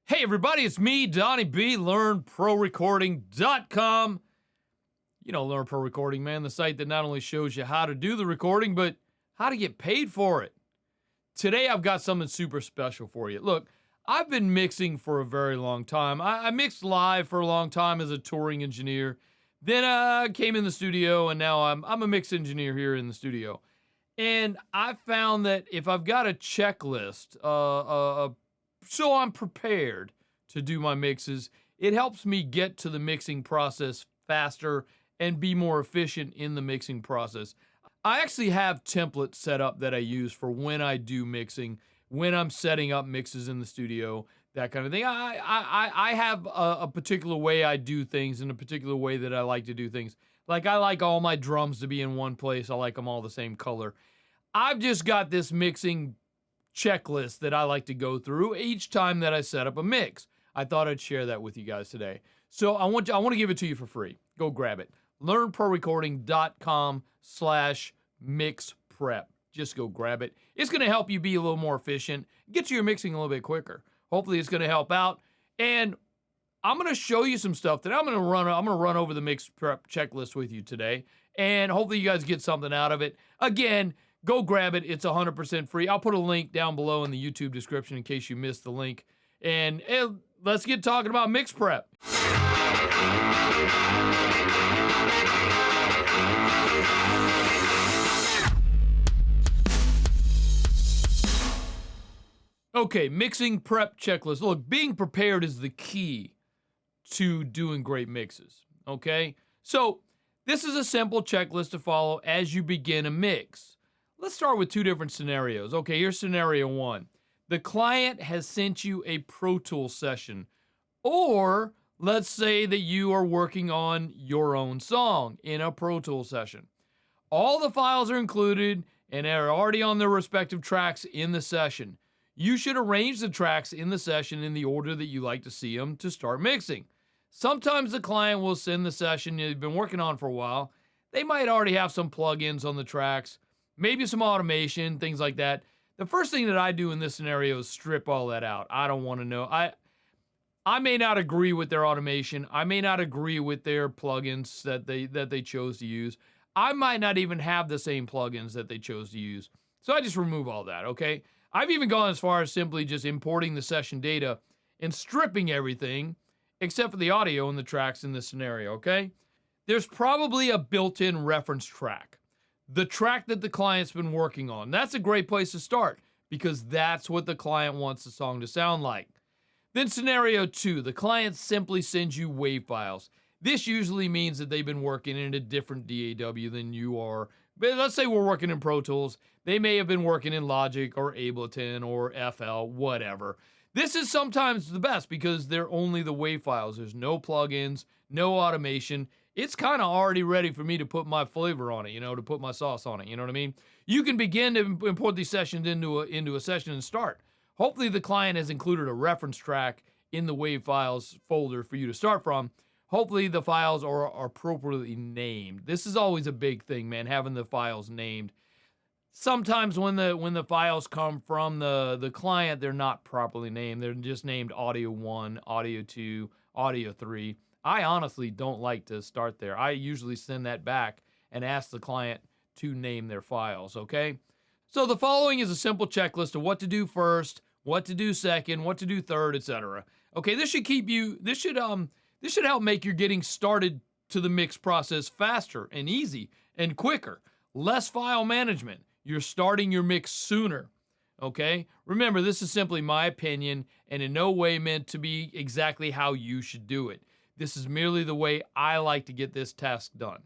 Hey everybody, it's me, Donnie B, LearnProRecording.com. You know, Learn Pro Recording, man, the site that not only shows you how to do the recording, but how to get paid for it. Today I've got something super special for you. Look, I've been mixing for a very long time. I mixed live for a long time as a touring engineer. Then I came in the studio, and now I'm a mix engineer here in the studio. And I found that if I've got a checklist, so I'm prepared to do my mixes, it helps me get to the mixing process faster and be more efficient in the mixing process. I actually have templates set up that I use for when I do mixing, when I'm setting up mixes in the studio, that kind of thing. I have a particular way I do things and a particular way that I like to do things. Like I like all my drums to be in one place. I like them all the same color. I've just got this mixing checklist that I like to go through each time that I set up a mix. I thought I'd share that with you guys today. So I want to give it to you for free. Go grab it. LearnProRecording.com/mixprep. Just go grab it. It's going to help you be a little more efficient, get to your mixing a little bit quicker. Hopefully it's going to help out. And I'm going to show you some stuff that I'm going to run over the mix prep checklist with you today. And hopefully you guys get something out of it. Again, go grab it. It's 100% free. I'll put a link down below in the YouTube description in case you missed the link. And let's get talking about mix prep. Okay, mixing prep checklist. Look, being prepared is the key to doing great mixes, okay? So this is a simple checklist to follow as you begin a mix. Let's start with two different scenarios. Okay, here's scenario one. The client has sent you a Pro Tools session, or let's say that you are working on your own song in a Pro Tools session. All the files are included and are already on their respective tracks in the session. You should arrange the tracks in the session in the order that you like to see them to start mixing. Sometimes the client will send the session you've been working on for a while. They might already have some plugins on the tracks, maybe some automation, things like that. The first thing that I do in this scenario is strip all that out. I don't want to know. I may not agree with their automation. I may not agree with their plugins that they chose to use. I might not even have the same plugins that they chose to use. So I just remove all that, okay? I've even gone as far as simply just importing the session data and stripping everything except for the audio and the tracks in this scenario, okay? There's probably a built-in reference track. The track that the client's been working on. That's a great place to start because that's what the client wants the song to sound like. Then scenario two, the client simply sends you WAV files. This usually means that they've been working in a different DAW than you are. But let's say we're working in Pro Tools. They may have been working in Logic or Ableton or FL, whatever. This is sometimes the best because they're only the WAV files. There's no plugins, no automation. It's kind of already ready for me to put my flavor on it, to put my sauce on it, you know what I mean? You can begin to import these sessions into a session and start. Hopefully the client has included a reference track in the WAV files folder for you to start from. Hopefully the files are appropriately named. This is always a big thing, man, having the files named. Sometimes when the files come from the client, they're not properly named. They're just named Audio 1, Audio 2, Audio 3. I honestly don't like to start there. I usually send that back and ask the client to name their files, okay? So the following is a simple checklist of what to do first, what to do second, what to do third, etc. Okay, this should help make your getting started to the mix process faster and easy and quicker. Less file management. You're starting your mix sooner, okay? Remember, this is simply my opinion and in no way meant to be exactly how you should do it. This is merely the way I like to get this task done.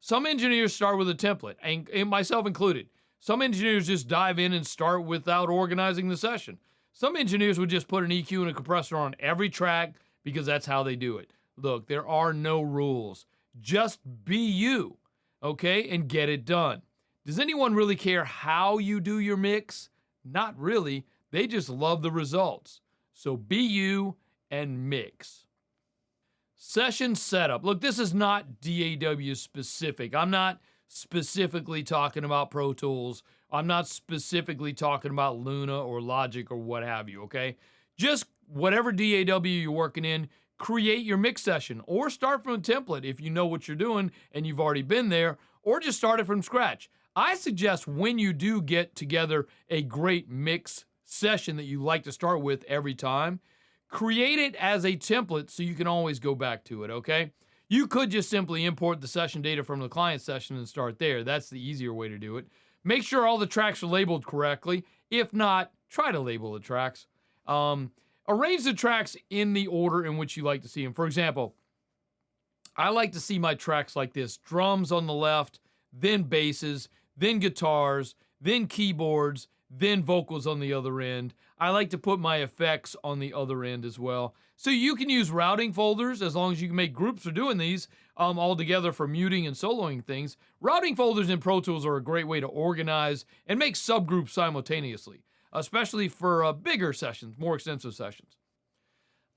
Some engineers start with a template, and myself included. Some engineers just dive in and start without organizing the session. Some engineers would just put an EQ and a compressor on every track because that's how they do it. Look, there are no rules. Just be you, okay, and get it done. Does anyone really care how you do your mix? Not really. They just love the results. So be you and mix. Session setup. Look, this is not DAW specific. I'm not specifically talking about Pro Tools. I'm not specifically talking about Luna or Logic or what have you, okay? Just whatever DAW you're working in, create your mix session or start from a template if you know what you're doing and you've already been there, or just start it from scratch. I suggest when you do get together a great mix session that you like to start with every time, create it as a template so you can always go back to it, okay? You could just simply import the session data from the client session and start there. That's the easier way to do it. Make sure all the tracks are labeled correctly. If not, try to label the tracks. Arrange the tracks in the order in which you like to see them. For example, I like to see my tracks like this: drums on the left, then basses, then guitars, then keyboards, then vocals on the other end. I like to put my effects on the other end as well. So you can use routing folders as long as you can make groups for doing these all together for muting and soloing things. Routing folders in Pro Tools are a great way to organize and make subgroups simultaneously, especially for bigger sessions, more extensive sessions.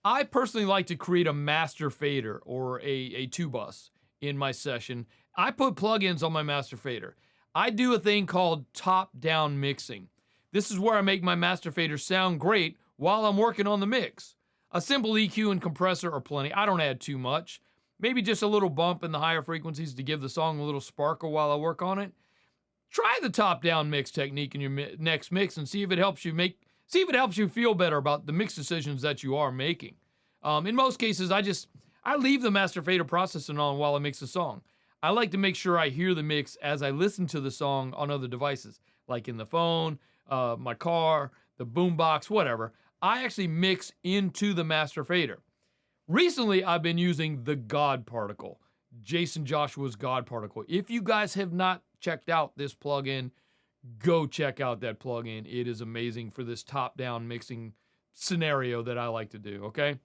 I personally like to create a master fader or a two-bus in my session. I put plugins on my master fader. I do a thing called top-down mixing. This is where I make my master fader sound great while I'm working on the mix. A simple EQ and compressor are plenty. I don't add too much. Maybe just a little bump in the higher frequencies to give the song a little sparkle while I work on it. Try the top-down mix technique in your next mix and see if it helps you feel better about the mix decisions that you are making. In most cases, I leave the master fader processing on while I mix the song. I like to make sure I hear the mix as I listen to the song on other devices, like in the phone, my car, the boombox, whatever. I actually mix into the master fader. Recently, I've been using the God Particle, Jason Joshua's God Particle. If you guys have not checked out this plugin, go check out that plugin. It is amazing for this top-down mixing scenario that I like to do, okay?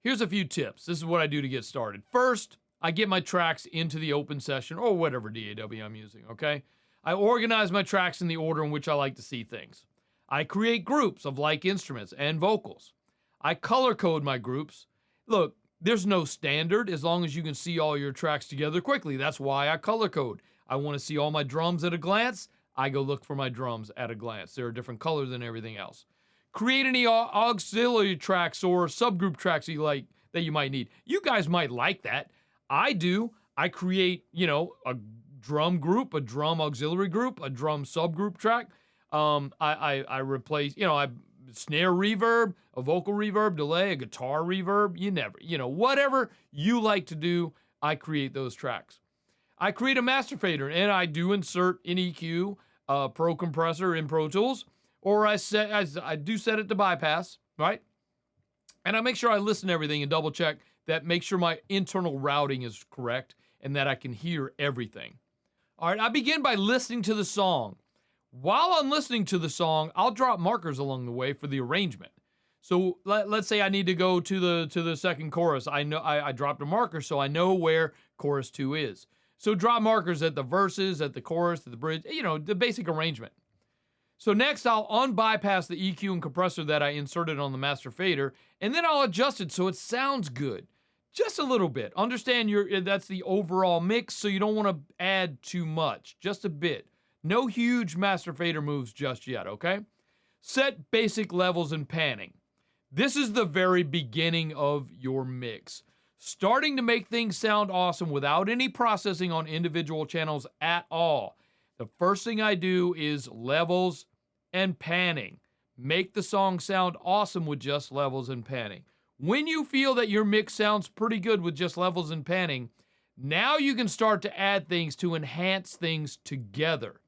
Here's a few tips. This is what I do to get started. First, I get my tracks into the open session or whatever DAW I'm using, okay? I organize my tracks in the order in which I like to see things. I create groups of like instruments and vocals. I color code my groups. Look, there's no standard as long as you can see all your tracks together quickly. That's why I color code. I want to see all my drums at a glance. I go look for my drums at a glance. They're a different color than everything else. Create any auxiliary tracks or subgroup tracks that you might need. You guys might like that. I do. I create, a drum group, a drum auxiliary group, a drum subgroup track. I replace, I snare reverb, a vocal reverb, delay, a guitar reverb. Whatever you like to do, I create those tracks. I create a master fader and I do insert an EQ, Pro compressor in Pro Tools, or I do set it to bypass, right? And I make sure I listen to everything and double check that, make sure my internal routing is correct and that I can hear everything. All right, I begin by listening to the song. While I'm listening to the song, I'll drop markers along the way for the arrangement. So let's say I need to go to the second chorus. I know I dropped a marker so I know where chorus 2 is. So drop markers at the verses, at the chorus, at the bridge, the basic arrangement. So next I'll unbypass the EQ and compressor that I inserted on the master fader, and then I'll adjust it so it sounds good. Just a little bit. Understand that's the overall mix, so you don't want to add too much. Just a bit. No huge master fader moves just yet, okay? Set basic levels and panning. This is the very beginning of your mix. Starting to make things sound awesome without any processing on individual channels at all. The first thing I do is levels and panning. Make the song sound awesome with just levels and panning. When you feel that your mix sounds pretty good with just levels and panning, now you can start to add things to enhance things together.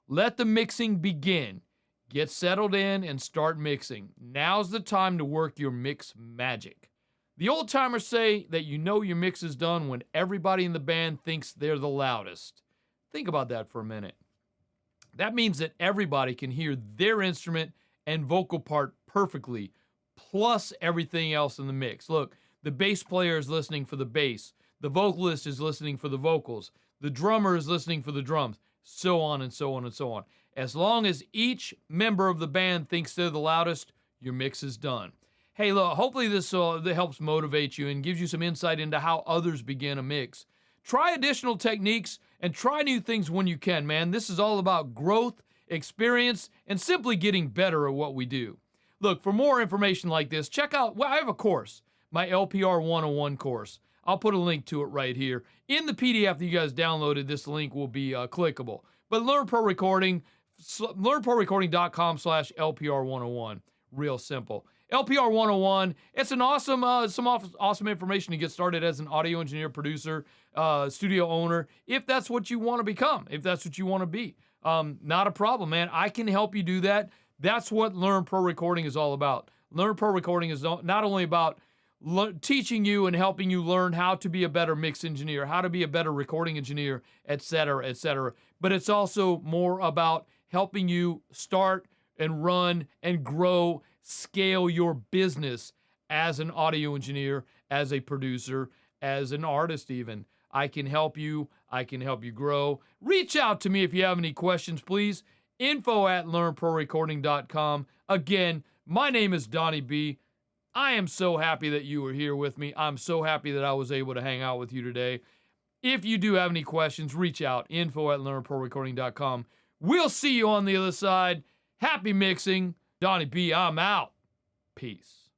Let the mixing begin. Get settled in and start mixing. Now's the time to work your mix magic. The old timers say that you know your mix is done when everybody in the band thinks they're the loudest. Think about that for a minute. That means that everybody can hear their instrument and vocal part perfectly, plus everything else in the mix. Look, the bass player is listening for the bass. The vocalist is listening for the vocals. The drummer is listening for the drums. So on and so on and so on. As long as each member of the band thinks they're the loudest, your mix is done. Hey, look, hopefully this helps motivate you and gives you some insight into how others begin a mix. Try additional techniques and try new things when you can, man. This is all about growth, experience, and simply getting better at what we do. look, for more information like this, check out, well, I have a course, my LPR 101 course. I'll put a link to it right here. In the PDF that you guys downloaded, this link will be clickable. But Learn Pro Recording, learnprorecording.com/LPR101. Real simple. LPR 101, it's an awesome, awesome information to get started as an audio engineer, producer, studio owner, if that's what you want to become, if that's what you want to be. Not a problem, man. I can help you do that. That's what Learn Pro Recording is all about. Learn Pro Recording is not only about teaching you and helping you learn how to be a better mix engineer, how to be a better recording engineer, etc., but it's also more about helping you start and run and grow, scale your business as an audio engineer, as a producer, as an artist even. I can help you. I can help you grow. Reach out to me if you have any questions, please. info@learnprorecording.com. Again, my name is Donnie B. I am so happy that you were here with me. I'm so happy that I was able to hang out with you today. If you do have any questions, reach out. info@learnprorecording.com. We'll see you on the other side. Happy mixing. Donnie B, I'm out. Peace.